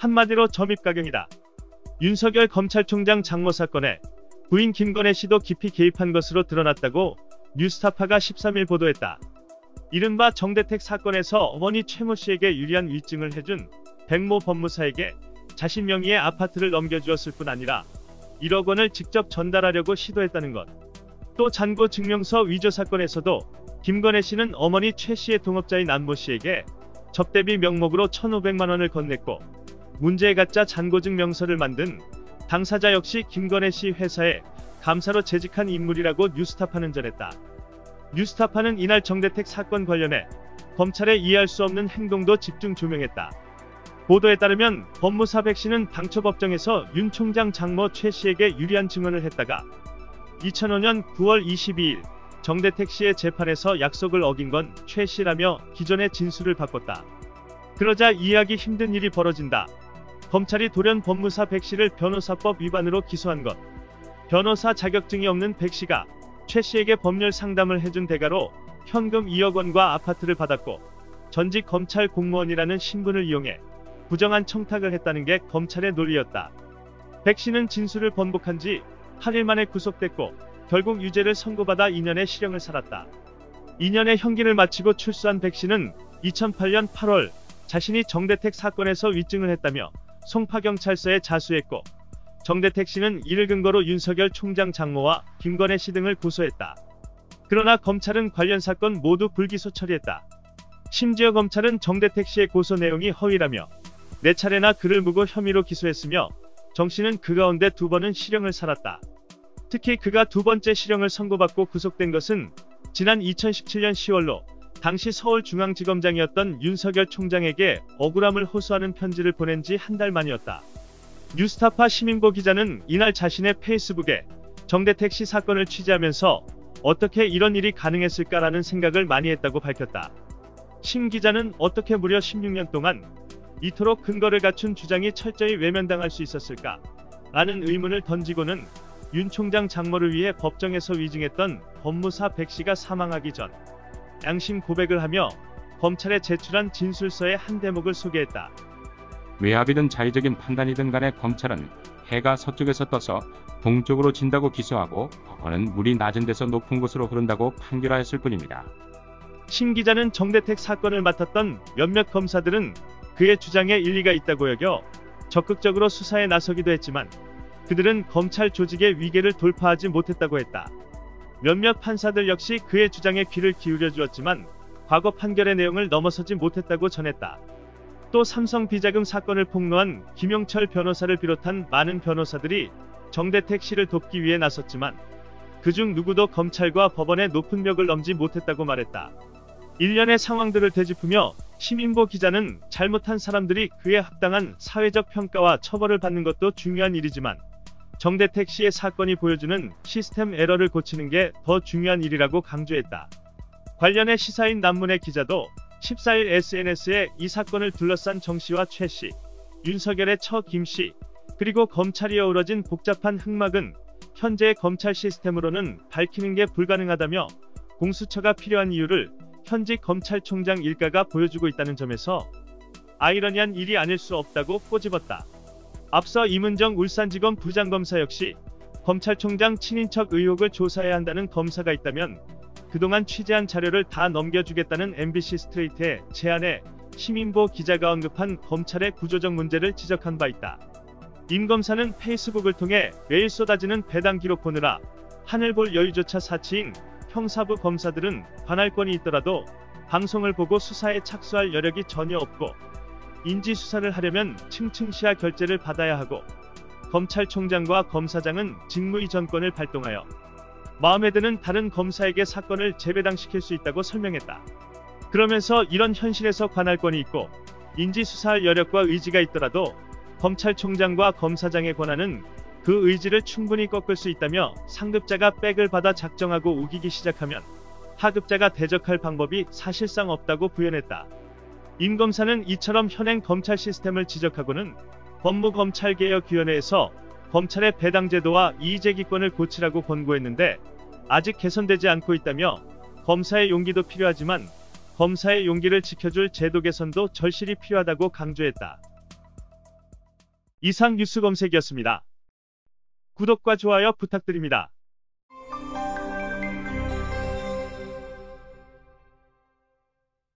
한마디로 점입가경이다. 윤석열 검찰총장 장모 사건에 부인 김건혜 씨도 깊이 개입한 것으로 드러났다고 뉴스타파가 13일 보도했다. 이른바 정대택 사건에서 어머니 최모 씨에게 유리한 위증을 해준 백모 법무사에게 자신 명의의 아파트를 넘겨주었을 뿐 아니라 1억 원을 직접 전달하려고 시도했다는 것. 또 잔고 증명서 위조 사건에서도 김건혜 씨는 어머니 최 씨의 동업자인 안모 씨에게 접대비 명목으로 1,500만 원을 건넸고, 문제의 가짜 잔고증명서를 만든 당사자 역시 김건혜 씨 회사에 감사로 재직한 인물이라고 뉴스타파는 전했다. 뉴스타파는 이날 정대택 사건 관련해 검찰의 이해할 수 없는 행동도 집중 조명했다. 보도에 따르면 법무사 백 씨는 당초 법정에서 윤 총장 장모 최 씨에게 유리한 증언을 했다가 2005년 9월 22일 정대택 씨의 재판에서 약속을 어긴 건 최 씨라며 기존의 진술을 바꿨다. 그러자 이해하기 힘든 일이 벌어진다. 검찰이 돌연 법무사 백 씨를 변호사법 위반으로 기소한 것. 변호사 자격증이 없는 백 씨가 최 씨에게 법률 상담을 해준 대가로 현금 2억 원과 아파트를 받았고, 전직 검찰 공무원이라는 신분을 이용해 부정한 청탁을 했다는 게 검찰의 논리였다. 백 씨는 진술을 번복한 지 8일 만에 구속됐고 결국 유죄를 선고받아 2년의 실형을 살았다. 2년의 형기를 마치고 출소한 백 씨는 2008년 8월 자신이 정대택 사건에서 위증을 했다며 송파경찰서에 자수했고, 정대택 씨는 이를 근거로 윤석열 총장 장모와 김건혜 씨 등을 고소했다. 그러나 검찰은 관련 사건 모두 불기소 처리했다. 심지어 검찰은 정대택 씨의 고소 내용이 허위라며 4차례나 그를 무고 혐의로 기소했으며 정 씨는 그 가운데 2번은 실형을 살았다. 특히 그가 2번째 실형을 선고받고 구속된 것은 지난 2017년 10월로 당시 서울중앙지검장이었던 윤석열 총장에게 억울함을 호소하는 편지를 보낸 지 한 달 만이었다. 뉴스타파 시민보 기자는 이날 자신의 페이스북에 정대택 씨 사건을 취재하면서 어떻게 이런 일이 가능했을까라는 생각을 많이 했다고 밝혔다. 심 기자는 어떻게 무려 16년 동안 이토록 근거를 갖춘 주장이 철저히 외면당할 수 있었을까? 라는 의문을 던지고는 윤 총장 장모를 위해 법정에서 위증했던 법무사 백 씨가 사망하기 전 양심 고백을 하며 검찰에 제출한 진술서의 한 대목을 소개했다. 외압이든 자의적인 판단이든 간에 검찰은 해가 서쪽에서 떠서 동쪽으로 진다고 기소하고 법원은 물이 낮은 데서 높은 곳으로 흐른다고 판결하였을 뿐입니다. 심 기자는 정대택 사건을 맡았던 몇몇 검사들은 그의 주장에 일리가 있다고 여겨 적극적으로 수사에 나서기도 했지만 그들은 검찰 조직의 위계를 돌파하지 못했다고 했다. 몇몇 판사들 역시 그의 주장에 귀를 기울여 주었지만 과거 판결의 내용을 넘어서지 못했다고 전했다. 또 삼성 비자금 사건을 폭로한 김용철 변호사를 비롯한 많은 변호사들이 정대택 씨를 돕기 위해 나섰지만 그중 누구도 검찰과 법원의 높은 벽을 넘지 못했다고 말했다. 일련의 상황들을 되짚으며 시민보 기자는 잘못한 사람들이 그에 합당한 사회적 평가와 처벌을 받는 것도 중요한 일이지만 정대택 씨의 사건이 보여주는 시스템 에러를 고치는 게 더 중요한 일이라고 강조했다. 관련해 시사인 남문의 기자도 14일 SNS에 이 사건을 둘러싼 정 씨와 최 씨, 윤석열의 처 김 씨, 그리고 검찰이 어우러진 복잡한 흑막은 현재의 검찰 시스템으로는 밝히는 게 불가능하다며 공수처가 필요한 이유를 현직 검찰총장 일가가 보여주고 있다는 점에서 아이러니한 일이 아닐 수 없다고 꼬집었다. 앞서 임은정 울산지검 부장검사 역시 검찰총장 친인척 의혹을 조사해야 한다는 검사가 있다면 그동안 취재한 자료를 다 넘겨주겠다는 MBC 스트레이트의 제안에 시민보 기자가 언급한 검찰의 구조적 문제를 지적한 바 있다. 임 검사는 페이스북을 통해 매일 쏟아지는 배당 기록 보느라 하늘 볼 여유조차 사치인 형사부 검사들은 관할권이 있더라도 방송을 보고 수사에 착수할 여력이 전혀 없고 인지수사를 하려면 층층시야 결재를 받아야 하고 검찰총장과 검사장은 직무이전권을 발동하여 마음에 드는 다른 검사에게 사건을 재배당시킬 수 있다고 설명했다. 그러면서 이런 현실에서 관할권이 있고 인지수사할 여력과 의지가 있더라도 검찰총장과 검사장의 권한은 그 의지를 충분히 꺾을 수 있다며 상급자가 백을 받아 작정하고 우기기 시작하면 하급자가 대적할 방법이 사실상 없다고 부연했다. 임 검사는 이처럼 현행 검찰 시스템을 지적하고는 법무검찰개혁위원회에서 검찰의 배당 제도와 이의제기권을 고치라고 권고했는데 아직 개선되지 않고 있다며 검사의 용기도 필요하지만 검사의 용기를 지켜줄 제도 개선도 절실히 필요하다고 강조했다. 이상 뉴스 검색이었습니다. 구독과 좋아요 부탁드립니다.